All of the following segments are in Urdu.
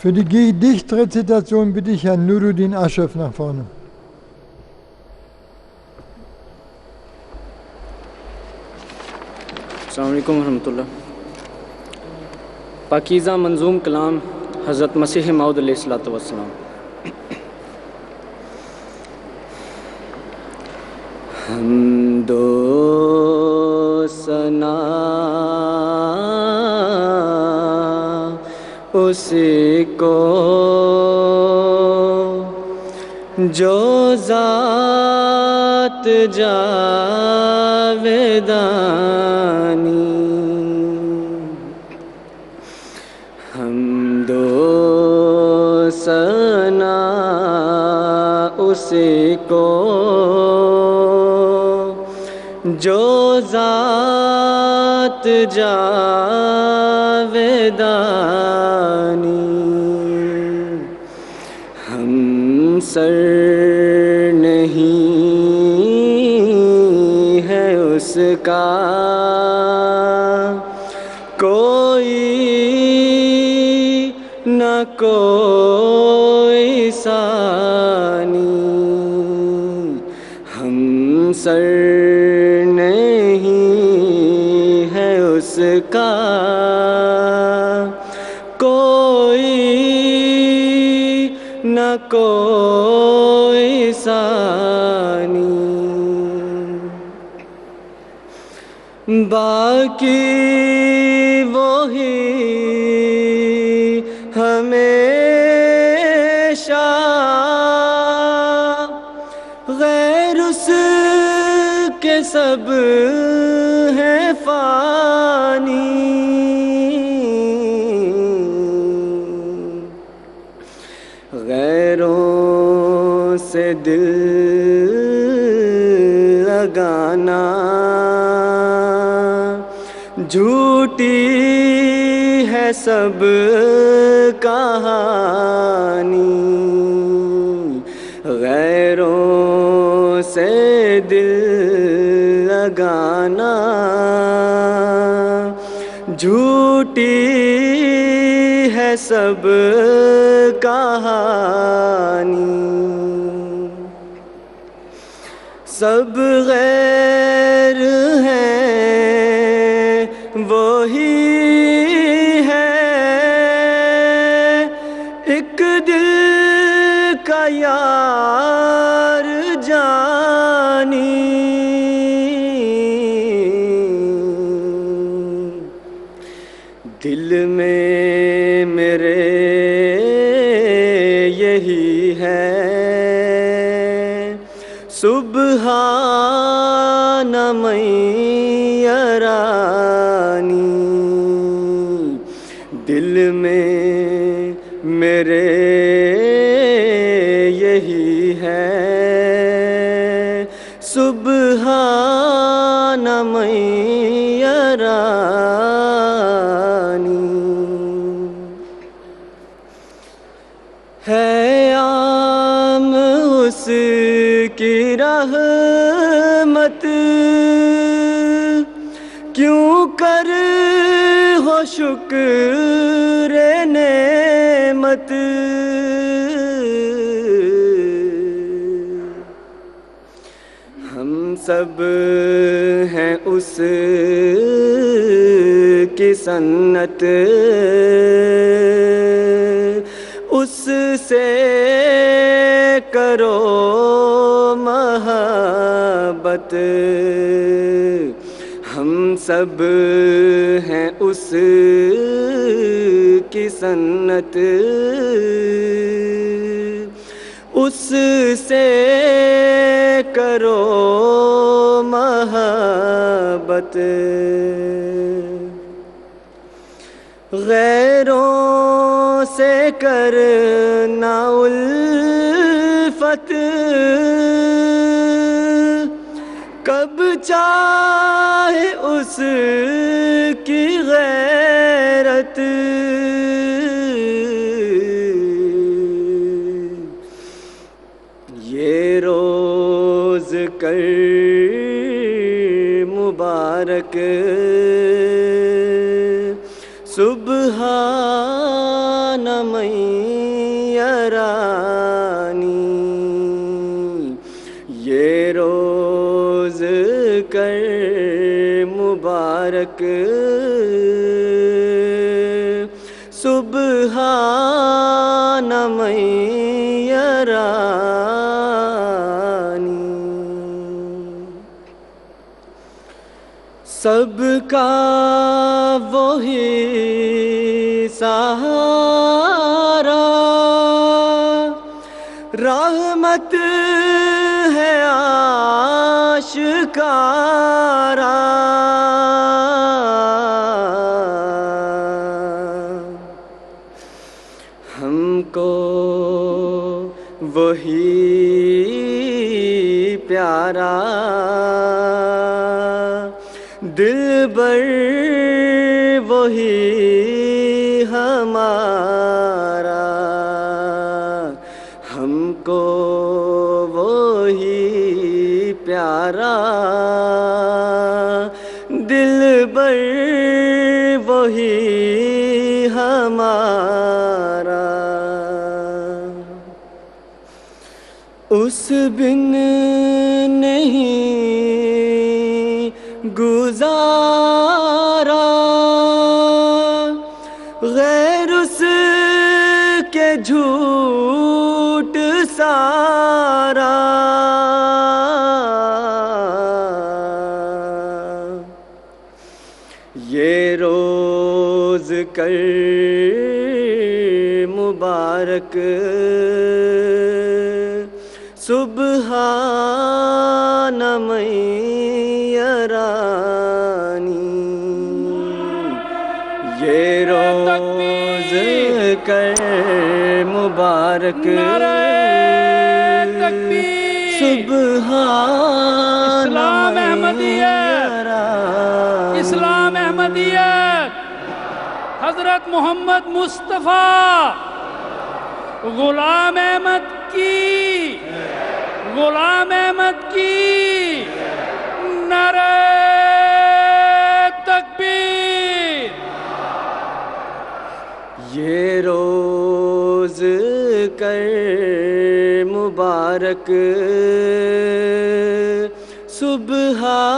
Für die Gedichtrezitation bitte ich Herrn Nuruddin Ashraf nach vorne. السلام علیکم ورحمۃ اللہ. پاکیزہ منظوم کلام حضرت مسیح موعود علیہ الصلوۃ والسلام. حمد و ثنا اسی کو جو ذات جاویدانی. حمد و ثنا اسی کو جو ذات جاویدانی. ہم سر نہیں ہے اس کا کوئی نہ کوئی ثانی. ہم سر نہیں ہے اس کا کوئی نہ کوئی ثانی. باقی وہی ہمیشہ غیر اس کے سب ہیں فانی. غیروں سے دل لگانا جھوٹی ہے سب کہانی. غیروں سے دل لگانا جھوٹی ہے سب کہانی. سب غیر ہیں وہی ہے ایک دل کا یار جانی. دل میں میرے یہی ہے سبحان من یرانی. دل میں میرے یہی ہے سبحان من یرانی. ہے عام اس کی رحمت کیوں کر ہو شکر نعمت. ہم سب ہیں اس کی سنت اس سے کرو محبت. ہم سب ہیں اس کی سنت اس سے کرو محبت. غیروں سے کرنا الفت کب چاہے اس کی غیرت. یہ روز کر مبارک سبحان میرانی یہ روز کر مبارک سبحان میرانی سب کا وہی سہارا رحمت ہے آشکارا ہم کو وہی پیارا دلبر وہی ہمارا ہم کو وہی پیارا دلبر وہی ہمارا اس بن نہیں گزارا غیر اس کے جھوٹ سارا یہ روز کر مبارک سبحان میرانی یہ روز کر مبارک سبحان میرانی اسلام احمدیت حضرت محمد مصطفیٰ غلام احمد کی نعرہ تکبیر یہ روز کر مبارک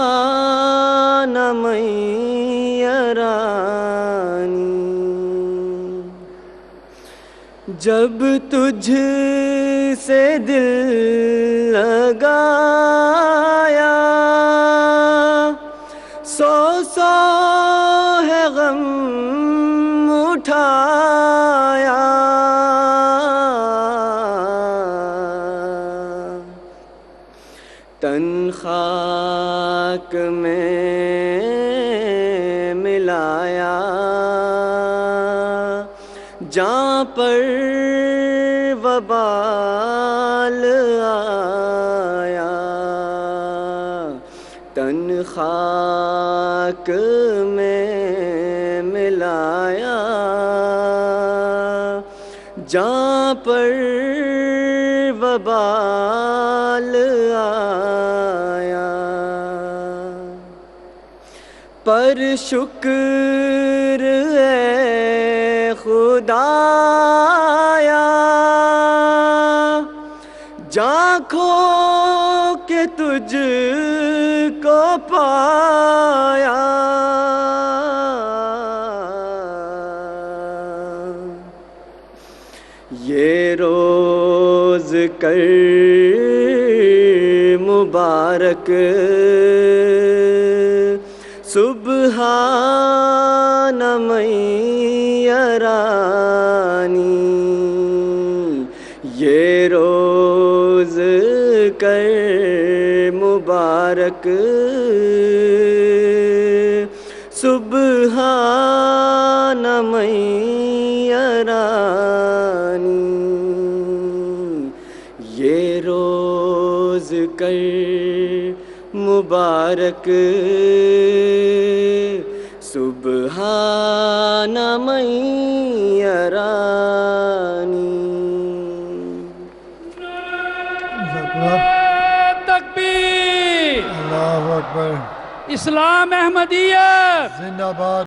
سبحان میرانی جب تجھ سے دل لگایا سو ہے غم اٹھایا تن خاک میں ملایا جہاں پر وبال آیا تن خاک میں ملایا جہاں پر وبال آیا پر شکر ہے خدایا جاں کھو کے تجھ کو پایا یہ روز کر مبارک سبحان میرانی یہ روز کر مبارک سبحان میرانی یہ روز کر مبارک سبحان میرانی تکبیر اللہ اکبر اسلام احمدیت زندہ باد